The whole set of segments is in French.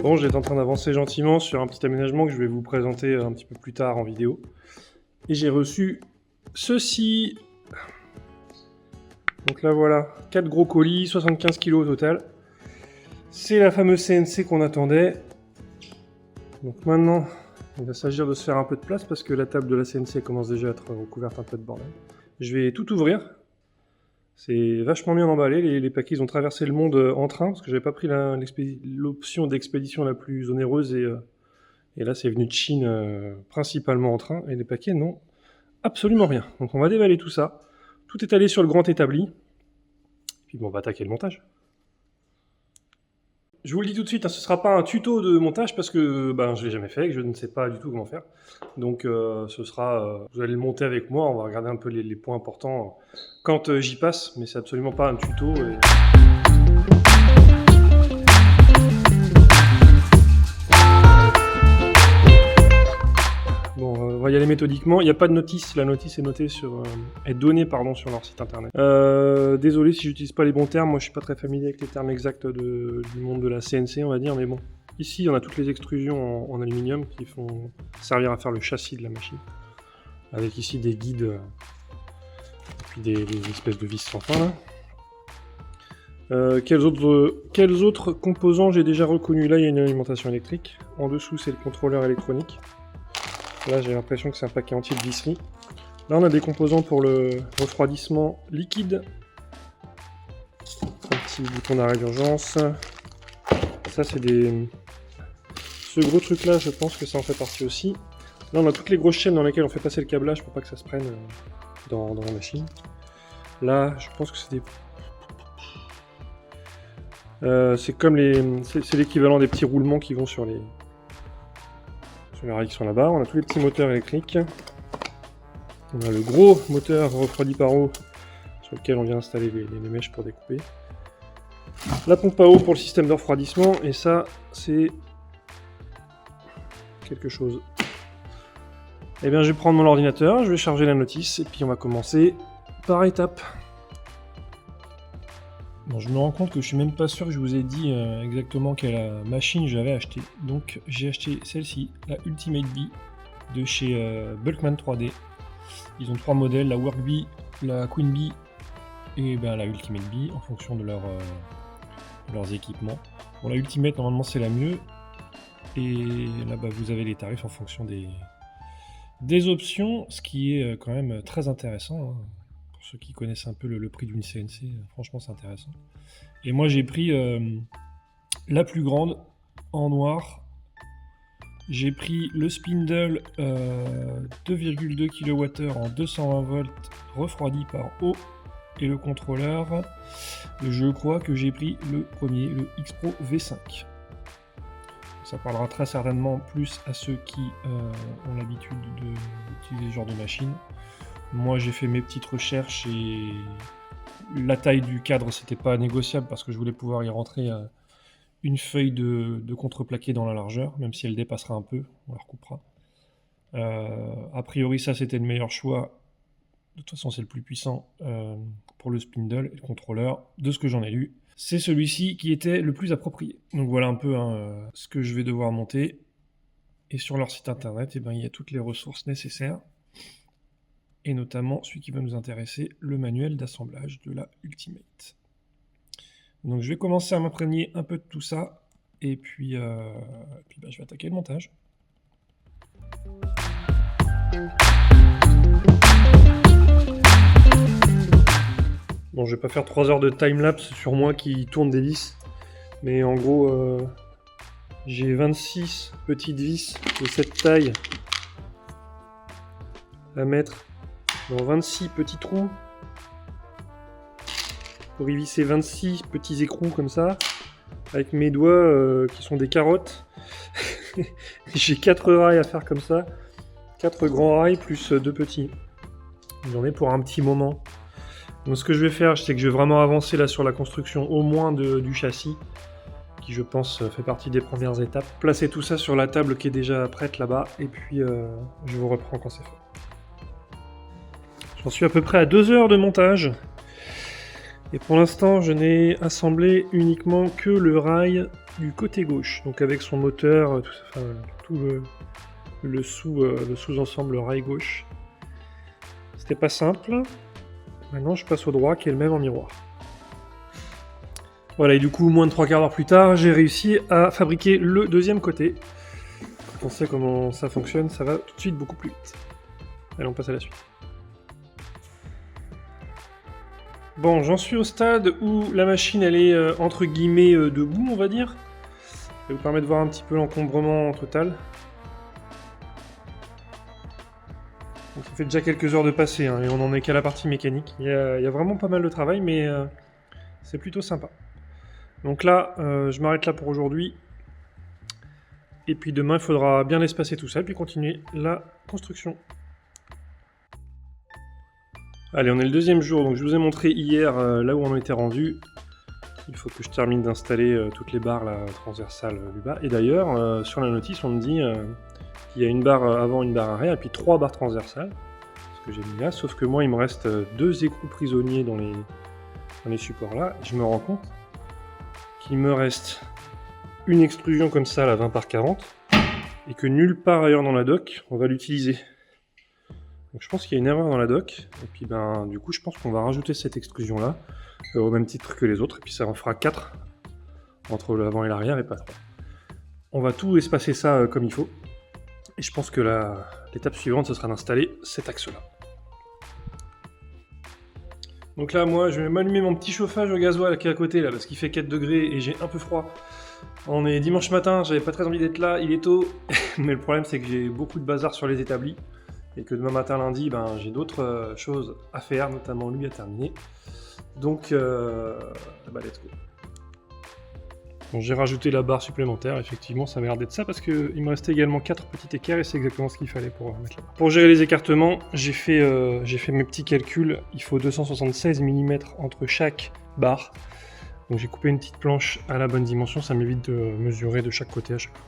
Bon, j'étais en train d'avancer gentiment sur un petit aménagement que je vais vous présenter un petit peu plus tard en vidéo. Et j'ai reçu ceci. Donc là voilà, 4 gros colis, 75 kg au total. C'est la fameuse CNC qu'on attendait. Donc maintenant, il va s'agir de se faire un peu de place parce que la table de la CNC commence déjà à être recouverte un peu de bordel. Je vais tout ouvrir. C'est vachement bien emballé, les paquets ils ont traversé le monde en train, parce que j'avais pas pris l'option d'expédition la plus onéreuse, et là c'est venu de Chine principalement en train, et les paquets n'ont absolument rien. Donc on va déballer tout ça, tout est allé sur le grand établi, puis bon, on va attaquer le montage. Je vous le dis tout de suite, hein, ce sera pas un tuto de montage parce que je l'ai jamais fait et que je ne sais pas du tout comment faire. Donc ce sera, vous allez le monter avec moi, on va regarder un peu les points importants quand j'y passe, mais c'est absolument pas un tuto. Bon, on va y aller méthodiquement. Il n'y a pas de notice. La notice est notée est donnée sur leur site internet. Désolé si j'utilise pas les bons termes. Moi, je suis pas très familier avec les termes exacts du monde de la CNC, on va dire. Mais bon, ici, on a toutes les extrusions en aluminium qui font servir à faire le châssis de la machine. Avec ici des guides et puis des espèces de vis sans fin là. Quels autres composants j'ai déjà reconnus? Là, il y a une alimentation électrique. En dessous, c'est le contrôleur électronique. Là, j'ai l'impression que c'est un paquet entier de visserie. Là, on a des composants pour le refroidissement liquide. Un petit bouton d'arrêt d'urgence. Ça, c'est des... Ce gros truc-là, je pense que ça en fait partie aussi. Là, on a toutes les grosses chaînes dans lesquelles on fait passer le câblage pour pas que ça se prenne dans la machine. Là, je pense que c'est des... c'est comme c'est l'équivalent des petits roulements qui vont sur les rails qui sont là-bas. On a tous les petits moteurs électriques. On a le gros moteur refroidi par eau sur lequel on vient installer les mèches pour découper. La pompe à eau pour le système de refroidissement, et ça c'est quelque chose. Eh bien, je vais prendre mon ordinateur, je vais charger la notice et puis on va commencer par étapes. Bon, je me rends compte que je suis même pas sûr que je vous ai dit exactement quelle machine j'avais acheté. Donc j'ai acheté celle-ci, la Ultimate Bee de chez Bulkman 3D. Ils ont 3 modèles, la Work Bee, la Queen Bee et la Ultimate Bee en fonction de leurs équipements. Bon, la Ultimate normalement c'est la mieux. Et là vous avez les tarifs en fonction des options, ce qui est quand même très intéressant. Hein. Pour ceux qui connaissent un peu le prix d'une CNC, franchement c'est intéressant. Et moi j'ai pris la plus grande en noir. J'ai pris le spindle 2,2 kWh en 220 volts refroidi par eau. Et le contrôleur, je crois que j'ai pris le premier, le X-Pro V5. Ça parlera très certainement plus à ceux qui ont l'habitude d'utiliser ce genre de machine. Moi j'ai fait mes petites recherches et la taille du cadre c'était pas négociable parce que je voulais pouvoir y rentrer une feuille de contreplaqué dans la largeur, même si elle dépassera un peu, on la recoupera. A priori ça c'était le meilleur choix, de toute façon c'est le plus puissant pour le spindle et le contrôleur, de ce que j'en ai lu. C'est celui-ci qui était le plus approprié. Donc voilà un peu ce que je vais devoir monter. Et sur leur site internet, il y a toutes les ressources nécessaires. Et notamment celui qui va nous intéresser, le manuel d'assemblage de la Ultimate. Donc je vais commencer à m'imprégner un peu de tout ça. Et puis, je vais attaquer le montage. Bon, je vais pas faire 3 heures de timelapse sur moi qui tourne des vis, mais en gros, j'ai 26 petites vis de cette taille à mettre dans 26 petits trous pour y visser 26 petits écrous comme ça, avec mes doigts qui sont des carottes. J'ai 4 rails à faire comme ça, 4 grands rails plus 2 petits. J'en ai pour un petit moment. Donc ce que je vais faire, c'est que je vais vraiment avancer là sur la construction au moins du châssis, qui je pense fait partie des premières étapes. Placer tout ça sur la table qui est déjà prête là-bas, et puis je vous reprends quand c'est fait. J'en suis à peu près à 2 heures de montage. Et pour l'instant, je n'ai assemblé uniquement que le rail du côté gauche, donc avec son moteur, tout le sous-ensemble rail gauche. C'était pas simple. Maintenant, je passe au droit qui est le même en miroir. Voilà, et du coup, moins de 3/4 d'heure plus tard, j'ai réussi à fabriquer le deuxième côté. Quand on sait comment ça fonctionne, ça va tout de suite beaucoup plus vite. Allez, on passe à la suite. Bon, j'en suis au stade où la machine, elle est entre guillemets debout, on va dire. Ça vous permet de voir un petit peu l'encombrement total. Donc ça fait déjà quelques heures de passé, hein, et on en est qu'à la partie mécanique. Il y a vraiment pas mal de travail, mais c'est plutôt sympa. Donc là, je m'arrête là pour aujourd'hui. Et puis demain, il faudra bien espacer tout ça, puis continuer la construction. Allez, on est le deuxième jour, donc je vous ai montré hier là où on était rendu. Il faut que je termine d'installer toutes les barres là, transversales du bas. Et d'ailleurs, sur la notice, on me dit qu'il y a une barre avant, une barre arrière, et puis 3 barres transversales. Ce que j'ai mis là, sauf que moi, il me reste 2 écrous prisonniers dans les supports là. Et je me rends compte qu'il me reste une extrusion comme ça, la 20 par 40, et que nulle part ailleurs dans la doc, on va l'utiliser. Donc je pense qu'il y a une erreur dans la doc, et puis du coup je pense qu'on va rajouter cette extrusion là, au même titre que les autres, et puis ça en fera 4 entre l'avant et l'arrière, et pas 3. On va tout espacer ça comme il faut, et je pense que l'étape suivante ce sera d'installer cet axe là. Donc là moi je vais m'allumer mon petit chauffage au gasoil qui est à côté là, parce qu'il fait 4 degrés et j'ai un peu froid. On est dimanche matin, j'avais pas très envie d'être là, il est tôt, mais le problème c'est que j'ai beaucoup de bazar sur les établis. Et que demain matin, lundi, j'ai d'autres choses à faire, notamment lui à terminer. Donc, let's go. Bon, j'ai rajouté la barre supplémentaire, effectivement, ça m'a l'air d'être ça, parce qu'il me restait également 4 petits écarts, et c'est exactement ce qu'il fallait pour mettre la barre. Pour gérer les écartements, j'ai fait mes petits calculs, il faut 276 mm entre chaque barre. Donc j'ai coupé une petite planche à la bonne dimension, ça m'évite de mesurer de chaque côté à chaque fois.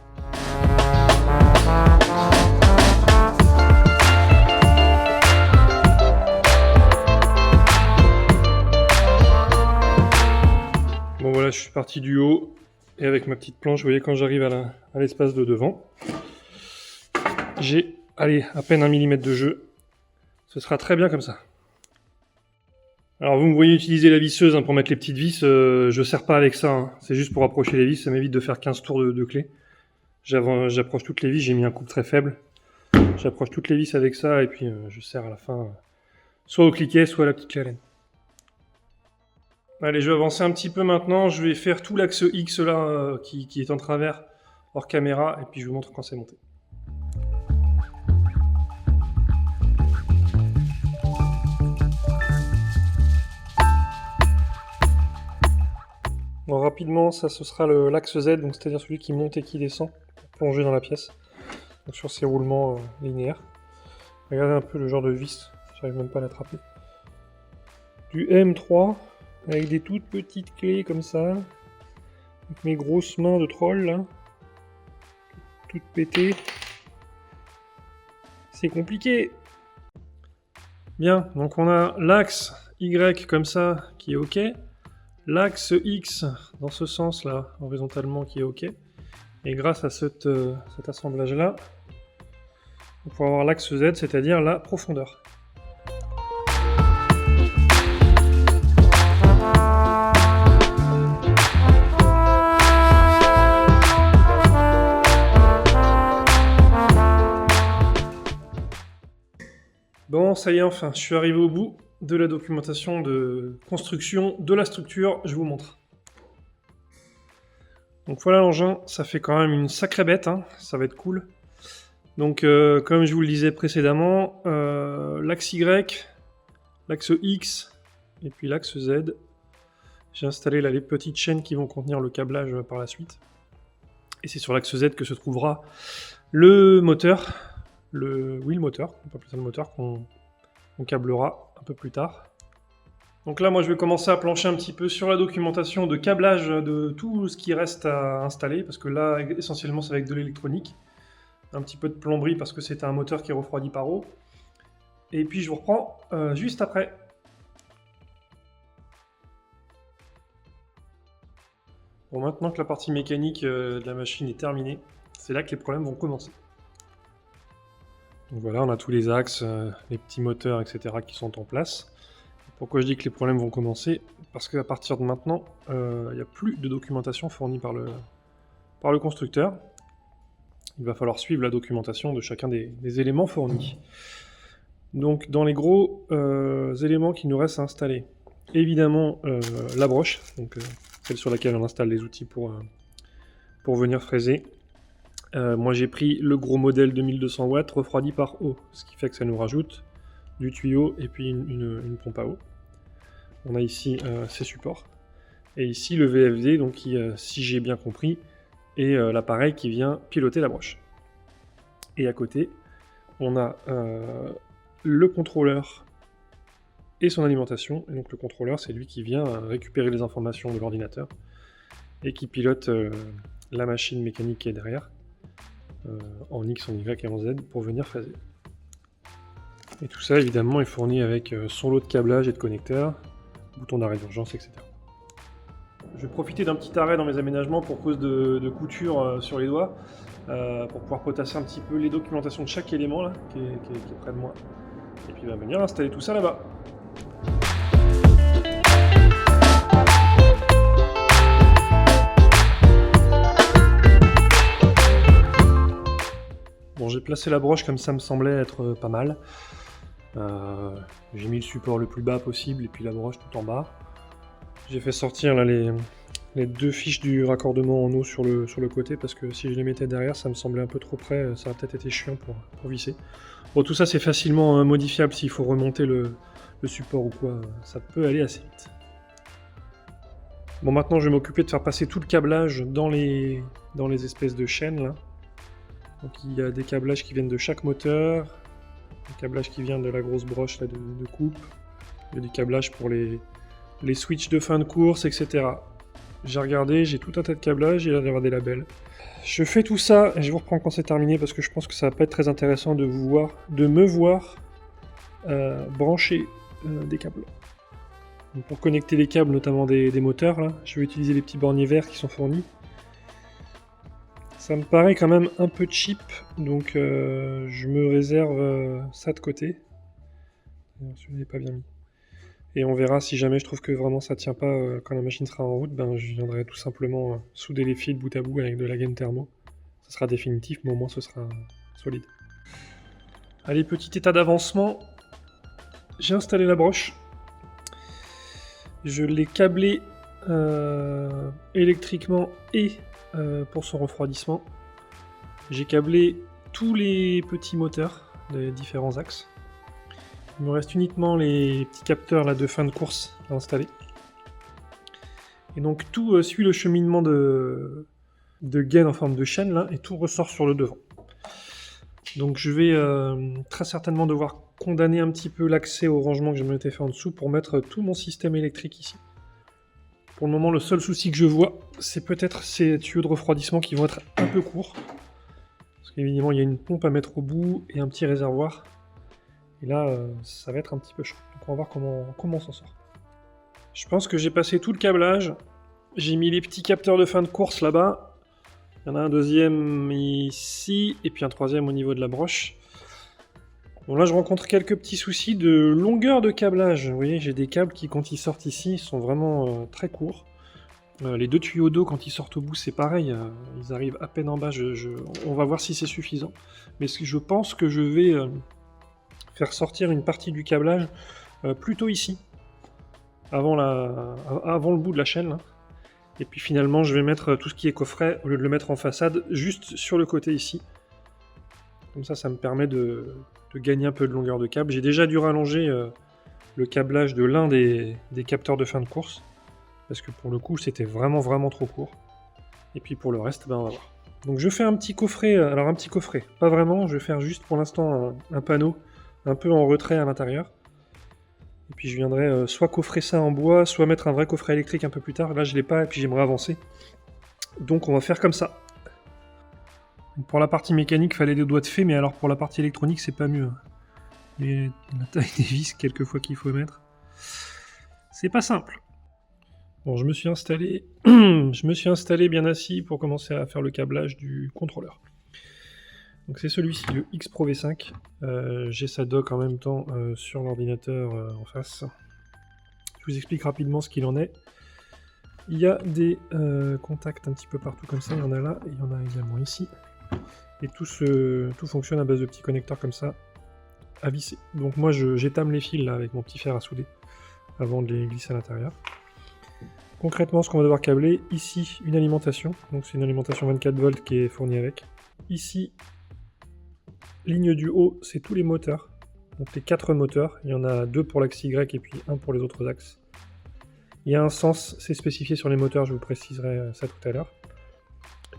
Bon voilà, je suis parti du haut, et avec ma petite planche, vous voyez, quand j'arrive à l'espace de devant, j'ai, à peine 1 mm de jeu. Ce sera très bien comme ça. Alors vous me voyez utiliser la visseuse pour mettre les petites vis, je ne sers pas avec ça, c'est juste pour approcher les vis, ça m'évite de faire 15 tours de clé. J'approche toutes les vis, j'ai mis un couple très faible. J'approche toutes les vis avec ça, et puis je serre à la fin, soit au cliquet, soit à la petite clé à laine. Allez, je vais avancer un petit peu maintenant, je vais faire tout l'axe X là qui est en travers hors caméra, et puis je vous montre quand c'est monté. Bon, rapidement, ça ce sera l'axe Z, donc c'est-à-dire celui qui monte et qui descend, pour plonger dans la pièce, donc sur ces roulements linéaires. Regardez un peu le genre de vis, j'arrive même pas à l'attraper. Du M3, avec des toutes petites clés comme ça, avec mes grosses mains de troll là, toutes pétées. C'est compliqué. Bien, donc on a l'axe Y comme ça qui est OK, l'axe X dans ce sens là, horizontalement, qui est OK, et grâce à cet assemblage là, on pourra avoir l'axe Z, c'est-à-dire la profondeur. Bon, ça y est, enfin, je suis arrivé au bout de la documentation de construction de la structure, je vous montre. Donc voilà l'engin, ça fait quand même une sacrée bête, hein, ça va être cool. Donc comme je vous le disais précédemment, l'axe Y, l'axe X et puis l'axe Z. J'ai installé là les petites chaînes qui vont contenir le câblage par la suite. Et c'est sur l'axe Z que se trouvera le moteur. Le moteur, on peut appeler ça le moteur, qu'on câblera un peu plus tard. Donc là, moi, je vais commencer à plancher un petit peu sur la documentation de câblage de tout ce qui reste à installer, parce que là, essentiellement, c'est avec de l'électronique. Un petit peu de plomberie, parce que c'est un moteur qui est refroidi par eau. Et puis, je vous reprends juste après. Bon, maintenant que la partie mécanique de la machine est terminée, c'est là que les problèmes vont commencer. Donc voilà, on a tous les axes, les petits moteurs, etc. qui sont en place. Pourquoi je dis que les problèmes vont commencer? Parce qu'à partir de maintenant, il n'y a plus de documentation fournie par le constructeur. Il va falloir suivre la documentation de chacun des éléments fournis. Donc dans les gros éléments qui nous restent à installer, évidemment la broche, donc celle sur laquelle on installe les outils pour venir fraiser. Moi j'ai pris le gros modèle 2200 watts refroidi par eau, ce qui fait que ça nous rajoute du tuyau et puis une pompe à eau. On a ici ces supports, et ici le VFD, donc qui, si j'ai bien compris, est l'appareil qui vient piloter la broche. Et à côté, on a le contrôleur et son alimentation. Et donc le contrôleur, c'est lui qui vient récupérer les informations de l'ordinateur et qui pilote la machine mécanique qui est derrière, en X, en Y et en Z, pour venir fraiser. Et tout ça, évidemment, est fourni avec son lot de câblage et de connecteurs, bouton d'arrêt d'urgence, etc. Je vais profiter d'un petit arrêt dans mes aménagements pour cause de couture sur les doigts, pour pouvoir potasser un petit peu les documentations de chaque élément là, qui est près de moi. Et puis venir installer tout ça là-bas. Bon, j'ai placé la broche comme ça me semblait être pas mal. J'ai mis le support le plus bas possible et puis la broche tout en bas. J'ai fait sortir là, les deux fiches du raccordement en eau sur le côté, parce que si je les mettais derrière, ça me semblait un peu trop près, ça aurait peut-être été chiant pour visser. Bon, tout ça c'est facilement modifiable s'il faut remonter le support ou quoi, ça peut aller assez vite. Bon, maintenant je vais m'occuper de faire passer tout le câblage dans les espèces de chaînes là. Donc il y a des câblages qui viennent de chaque moteur, un câblage qui vient de la grosse broche là, de coupe, il y a du câblage pour les switches de fin de course, etc. J'ai regardé, j'ai tout un tas de câblages, il y a d'avoir des labels. Je fais tout ça et je vous reprends quand c'est terminé, parce que je pense que ça va pas être très intéressant de me voir brancher des câbles. Donc pour connecter les câbles, notamment des moteurs, là, je vais utiliser les petits borniers verts qui sont fournis. Ça me paraît quand même un peu cheap, donc je me réserve ça de côté. Celui-là n'est pas bien mis. Et on verra si jamais je trouve que vraiment ça tient pas quand la machine sera en route, ben je viendrai tout simplement souder les fils bout à bout avec de la gaine thermo. Ça sera définitif, mais au moins ce sera solide. Allez, petit état d'avancement. J'ai installé la broche. Je l'ai câblée électriquement et pour son refroidissement. J'ai câblé tous les petits moteurs des différents axes. Il me reste uniquement les petits capteurs là, de fin de course à installer. Et donc tout suit le cheminement de gaine en forme de chaîne là, et tout ressort sur le devant. Donc je vais très certainement devoir condamner un petit peu l'accès au rangement que je m'étais fait en dessous pour mettre tout mon système électrique ici. Pour le moment, le seul souci que je vois, c'est peut-être ces tuyaux de refroidissement qui vont être un peu courts. Parce qu'évidemment, il y a une pompe à mettre au bout et un petit réservoir. Et là, ça va être un petit peu chaud. Donc on va voir comment on s'en sort. Je pense que j'ai passé tout le câblage. J'ai mis les petits capteurs de fin de course là-bas. Il y en a un deuxième ici, et puis un troisième au niveau de la broche. Bon, là, je rencontre quelques petits soucis de longueur de câblage. Vous voyez, j'ai des câbles qui, quand ils sortent ici, sont vraiment très courts. Les deux tuyaux d'eau, quand ils sortent au bout, c'est pareil. Ils arrivent à peine en bas. On va voir si c'est suffisant. Mais je pense que je vais faire sortir une partie du câblage plutôt ici, avant le bout de la chaîne. Là. Et puis finalement, je vais mettre tout ce qui est coffret, au lieu de le mettre en façade, juste sur le côté ici. Comme ça, ça me permet de gagner un peu de longueur de câble. J'ai déjà dû rallonger le câblage de l'un des capteurs de fin de course, parce que pour le coup, c'était vraiment trop court. Et puis pour le reste, ben, on va voir. Donc je fais un petit coffret, alors un petit coffret, pas vraiment, je vais faire juste pour l'instant un panneau, un peu en retrait à l'intérieur. Et puis je viendrai soit coffrer ça en bois, soit mettre un vrai coffret électrique un peu plus tard. Là je l'ai pas et puis j'aimerais avancer. Donc on va faire comme ça. Pour la partie mécanique, il fallait des doigts de fée, mais alors pour la partie électronique, c'est pas mieux. Et la taille des vis, quelquefois qu'il faut mettre. C'est pas simple. Bon, je me suis installé, je me suis installé bien assis pour commencer à faire le câblage du contrôleur. Donc c'est celui-ci, le X Pro V5. J'ai sa dock en même temps sur l'ordinateur en face. Je vous explique rapidement ce qu'il en est. Il y a des contacts un petit peu partout comme ça, il y en a là, et il y en a également ici. Et tout fonctionne à base de petits connecteurs comme ça, à visser. Donc moi j'étame les fils là avec mon petit fer à souder, avant de les glisser à l'intérieur. Concrètement, ce qu'on va devoir câbler, ici une alimentation, donc c'est une alimentation 24 volts qui est fournie avec. Ici, ligne du haut, c'est tous les moteurs, donc les 4 moteurs, il y en a 2 pour l'axe Y et puis 1 pour les autres axes. Il y a un sens, c'est spécifié sur les moteurs, je vous préciserai ça tout à l'heure.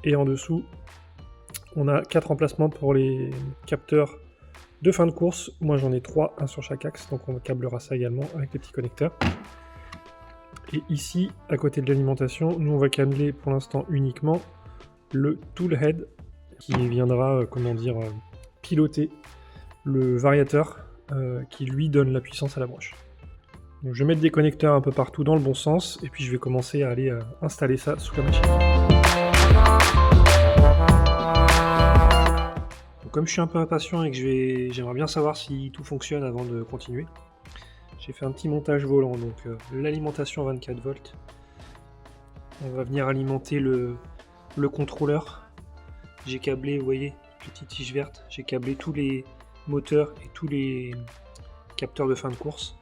Et en dessous, on a 4 emplacements pour les capteurs de fin de course. Moi j'en ai 3, un sur chaque axe, donc on câblera ça également avec les petits connecteurs. Et ici, à côté de l'alimentation, nous on va câbler pour l'instant uniquement le toolhead qui viendra, piloter le variateur qui lui donne la puissance à la broche. Donc je vais mettre des connecteurs un peu partout dans le bon sens et puis je vais commencer à aller installer ça sous la machine. Donc, comme je suis un peu impatient et que j'aimerais bien savoir si tout fonctionne avant de continuer, j'ai fait un petit montage volant, donc l'alimentation 24 volts. On va venir alimenter le contrôleur. J'ai câblé, vous voyez, petite tige verte, j'ai câblé tous les moteurs et tous les capteurs de fin de course.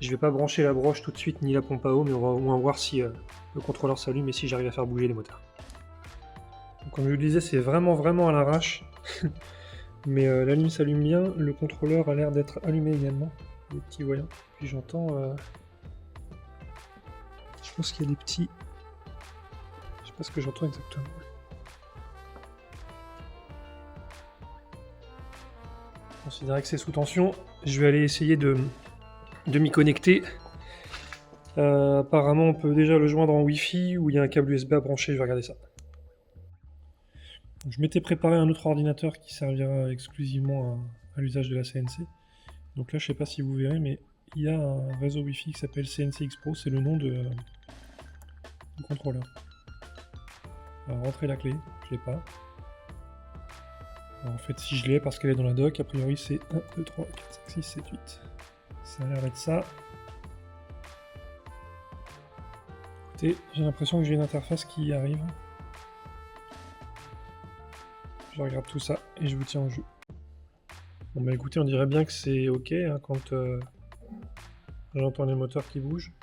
Je vais pas brancher la broche tout de suite ni la pompe à eau, mais on va au moins voir si le contrôleur s'allume et si j'arrive à faire bouger les moteurs. Donc, comme je vous le disais, c'est vraiment à l'arrache. Mais la ligne s'allume bien, le contrôleur a l'air d'être allumé également. Les petits voyants. Puis j'entends... Je pense qu'il y a des petits... Je sais pas ce que j'entends exactement. Considérez que c'est sous tension. Je vais aller essayer de m'y connecter. Apparemment, on peut déjà le joindre en Wi-Fi ou il y a un câble USB à brancher. Je vais regarder ça. Donc, je m'étais préparé un autre ordinateur qui servira exclusivement à l'usage de la CNC. Donc là, je sais pas si vous verrez, mais il y a un réseau Wi-Fi qui s'appelle CNC X Pro, c'est le nom du contrôleur. Alors, rentrer la clé, je l'ai pas. Alors, en fait, si je l'ai, parce qu'elle est dans la dock, a priori c'est 1, 2, 3, 4, 5, 6, 7, 8. Ça a l'air d'être ça. Écoutez, j'ai l'impression que j'ai une interface qui arrive. Je regarde tout ça et je vous tiens au jus. Bon bah écoutez, on dirait bien que c'est ok hein, quand j'entends les moteurs qui bougent.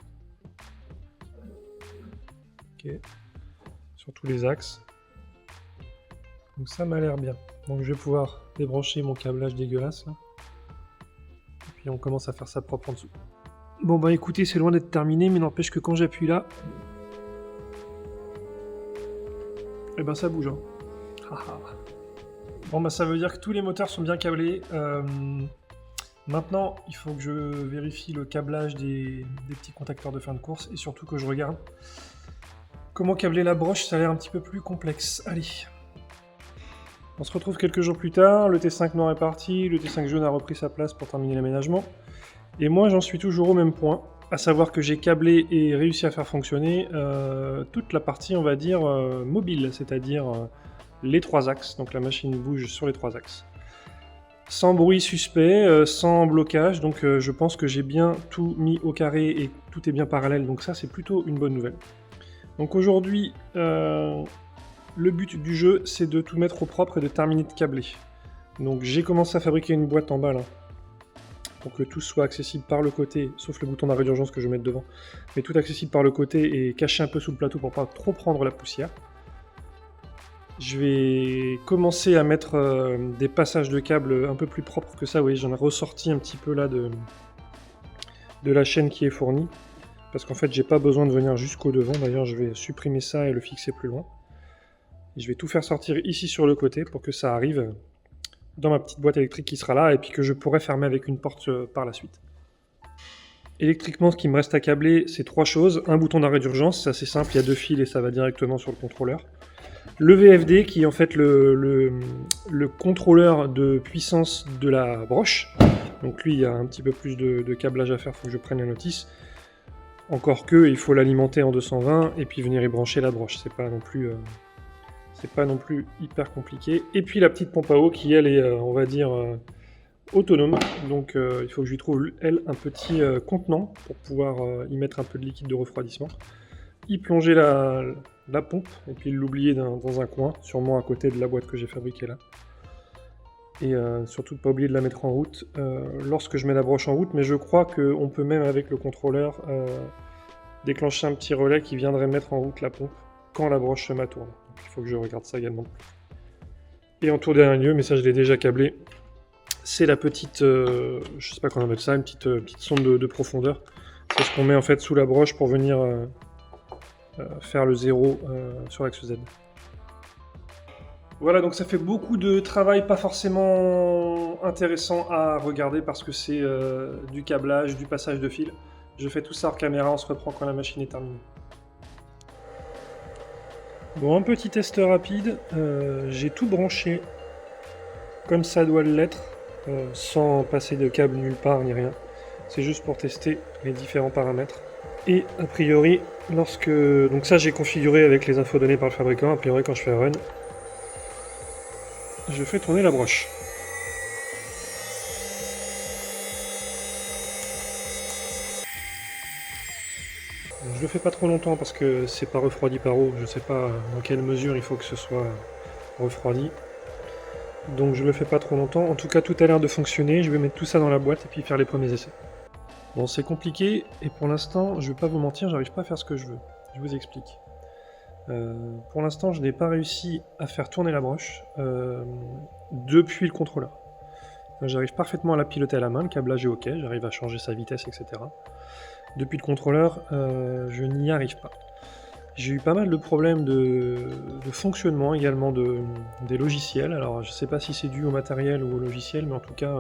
Ok. Sur tous les axes. Donc ça m'a l'air bien. Donc je vais pouvoir débrancher mon câblage dégueulasse là. Et puis on commence à faire ça propre en dessous. Bon bah écoutez, c'est loin d'être terminé, mais n'empêche que quand j'appuie là, et ben ça bouge hein. Bon bah ça veut dire que tous les moteurs sont bien câblés. Maintenant, il faut que je vérifie le câblage des petits contacteurs de fin de course et surtout que je regarde comment câbler la broche, ça a l'air un petit peu plus complexe. Allez. On se retrouve quelques jours plus tard, le T5 noir est parti, le T5 jaune a repris sa place pour terminer l'aménagement. Et moi j'en suis toujours au même point, à savoir que j'ai câblé et réussi à faire fonctionner toute la partie on va dire mobile, c'est-à-dire les 3 axes, donc la machine bouge sur les 3 axes. Sans bruit suspect, sans blocage, donc je pense que j'ai bien tout mis au carré et tout est bien parallèle, donc ça c'est plutôt une bonne nouvelle. Donc aujourd'hui, le but du jeu c'est de tout mettre au propre et de terminer de câbler. Donc j'ai commencé à fabriquer une boîte en bas là, pour que tout soit accessible par le côté, sauf le bouton d'arrêt d'urgence que je vais mettre devant, mais tout accessible par le côté et caché un peu sous le plateau pour pas trop prendre la poussière. Je vais commencer à mettre des passages de câbles un peu plus propres que ça. Vous voyez, j'en ai ressorti un petit peu là de la chaîne qui est fournie. Parce qu'en fait, j'ai pas besoin de venir jusqu'au devant. D'ailleurs, je vais supprimer ça et le fixer plus loin. Et je vais tout faire sortir ici sur le côté pour que ça arrive dans ma petite boîte électrique qui sera là et puis que je pourrai fermer avec une porte par la suite. Électriquement, ce qui me reste à câbler, c'est 3 choses. Un bouton d'arrêt d'urgence, c'est assez simple, il y a 2 fils et ça va directement sur le contrôleur. Le VFD qui est en fait le contrôleur de puissance de la broche. Donc lui il y a un petit peu plus de câblage à faire, il faut que je prenne la notice. Encore que, il faut l'alimenter en 220 et puis venir y brancher la broche. C'est pas non plus hyper compliqué. Et puis la petite pompe à eau qui, elle, est, on va dire, autonome. Donc il faut que je lui trouve, elle, un petit contenant pour pouvoir y mettre un peu de liquide de refroidissement. Y plonger la pompe et puis l'oublier dans un coin, sûrement à côté de la boîte que j'ai fabriquée là. Et surtout de ne pas oublier de la mettre en route lorsque je mets la broche en route, mais je crois qu'on peut même avec le contrôleur déclencher un petit relais qui viendrait mettre en route la pompe quand la broche se tourne. Donc il faut que je regarde ça également. Et en tout dernier lieu, mais ça je l'ai déjà câblé, c'est la petite, je sais pas comment on appelle ça, une petite sonde de profondeur. C'est ce qu'on met en fait sous la broche pour venir faire le zéro sur l'axe Z. Voilà, donc ça fait beaucoup de travail pas forcément intéressant à regarder parce que c'est du câblage, du passage de fil. Je fais tout ça hors caméra, on se reprend quand la machine est terminée. Bon, un petit test rapide, j'ai tout branché comme ça doit l'être, sans passer de câble nulle part ni rien. C'est juste pour tester les différents paramètres. Et a priori, donc ça j'ai configuré avec les infos données par le fabricant, a priori quand je fais run, je fais tourner la broche. Je le fais pas trop longtemps parce que c'est pas refroidi par eau, je sais pas dans quelle mesure il faut que ce soit refroidi. Donc je le fais pas trop longtemps, en tout cas tout a l'air de fonctionner, je vais mettre tout ça dans la boîte et puis faire les premiers essais. Bon, c'est compliqué et pour l'instant, je vais pas vous mentir, j'arrive pas à faire ce que je veux. Je vous explique. Pour l'instant, je n'ai pas réussi à faire tourner la broche depuis le contrôleur. J'arrive parfaitement à la piloter à la main, le câblage est ok, j'arrive à changer sa vitesse, etc. Depuis le contrôleur, je n'y arrive pas. J'ai eu pas mal de problèmes de fonctionnement également des logiciels. Alors je sais pas si c'est dû au matériel ou au logiciel, mais en tout cas,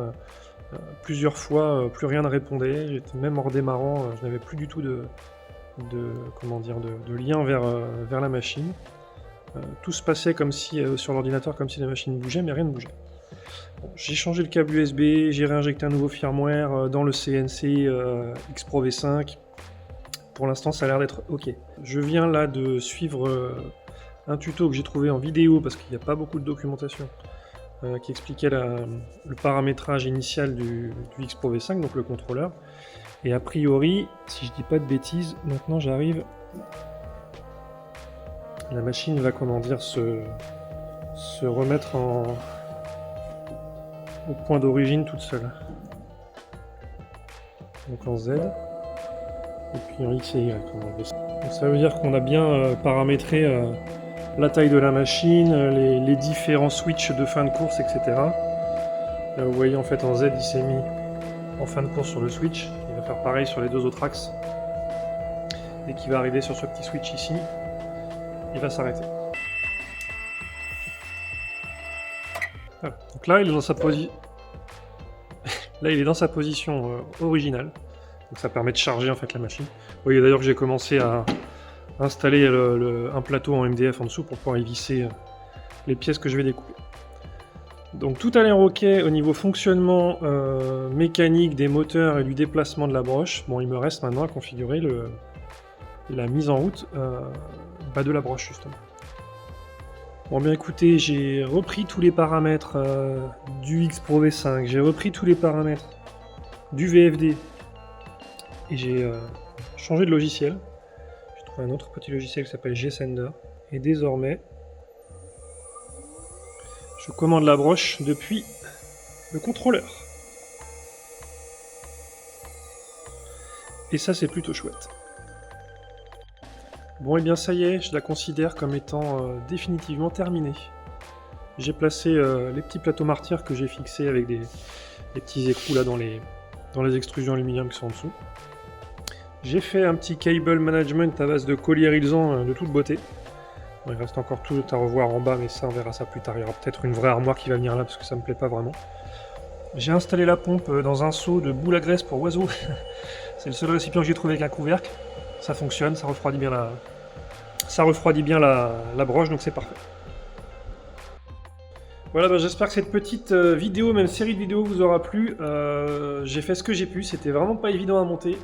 plusieurs fois, plus rien ne répondait. J'étais même en redémarrant, je n'avais plus du tout de lien vers la machine. Tout se passait comme si, sur l'ordinateur, comme si la machine bougeait, mais rien ne bougeait. Bon, j'ai changé le câble USB, j'ai réinjecté un nouveau firmware dans le CNC X-Pro V5. Pour l'instant, ça a l'air d'être ok. Je viens là de suivre un tuto que j'ai trouvé en vidéo, parce qu'il n'y a pas beaucoup de documentation, qui expliquait le paramétrage initial du X-Pro V5, donc le contrôleur. Et a priori, si je dis pas de bêtises, maintenant j'arrive... La machine va, se remettre au point d'origine toute seule. Donc en Z, et puis en X et Y. Donc ça veut dire qu'on a bien paramétré la taille de la machine, les différents switches de fin de course, etc. Là vous voyez en fait en Z il s'est mis en fin de course sur le switch, il va faire pareil sur les deux autres axes. Dès qu'il va arriver sur ce petit switch ici, il va s'arrêter. Voilà. Donc là, il est dans sa position. Là, il est dans sa position originale. Donc ça permet de charger en fait la machine. Vous voyez d'ailleurs que j'ai commencé à installer un plateau en MDF en dessous pour pouvoir y visser les pièces que je vais découper. Donc tout a l'air ok au niveau fonctionnement mécanique des moteurs et du déplacement de la broche. Bon, il me reste maintenant à configurer la mise en route de la broche justement. Bon bien écoutez, j'ai repris tous les paramètres du X-Pro V5, j'ai repris tous les paramètres du VFD et j'ai changé de logiciel. J'ai trouvé un autre petit logiciel qui s'appelle G-Sender et désormais je commande la broche depuis le contrôleur. Et ça c'est plutôt chouette. Bon et bien ça y est, je la considère comme étant définitivement terminée. J'ai placé les petits plateaux martyrs que j'ai fixés avec des petits écrous là dans les extrusions aluminium qui sont en dessous. J'ai fait un petit cable management à base de collier Ilzan de toute beauté. Bon, il reste encore tout à revoir en bas, mais ça on verra ça plus tard. Il y aura peut-être une vraie armoire qui va venir là parce que ça me plaît pas vraiment. J'ai installé la pompe dans un seau de boule à graisse pour oiseaux. C'est le seul récipient que j'ai trouvé avec un couvercle. Ça fonctionne, ça refroidit bien la broche, donc c'est parfait. Voilà, j'espère que cette petite vidéo, même série de vidéos, vous aura plu. J'ai fait ce que j'ai pu, c'était vraiment pas évident à monter.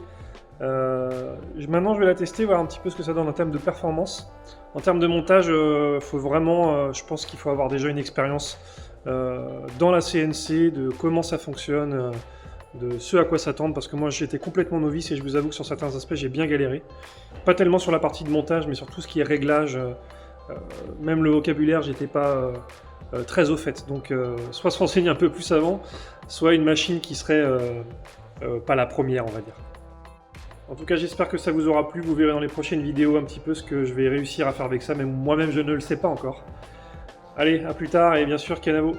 Maintenant, je vais la tester, voir un petit peu ce que ça donne en termes de performance. En termes de montage, faut vraiment, je pense qu'il faut avoir déjà une expérience dans la CNC, de comment ça fonctionne, de ce à quoi s'attendre, parce que moi j'étais complètement novice et je vous avoue que sur certains aspects j'ai bien galéré. Pas tellement sur la partie de montage, mais sur tout ce qui est réglage, même le vocabulaire, j'étais pas très au fait. Donc soit se renseigner un peu plus avant, soit une machine qui serait pas la première, on va dire. En tout cas, j'espère que ça vous aura plu. Vous verrez dans les prochaines vidéos un petit peu ce que je vais réussir à faire avec ça, même moi-même je ne le sais pas encore. Allez, à plus tard et bien sûr, Kenavo.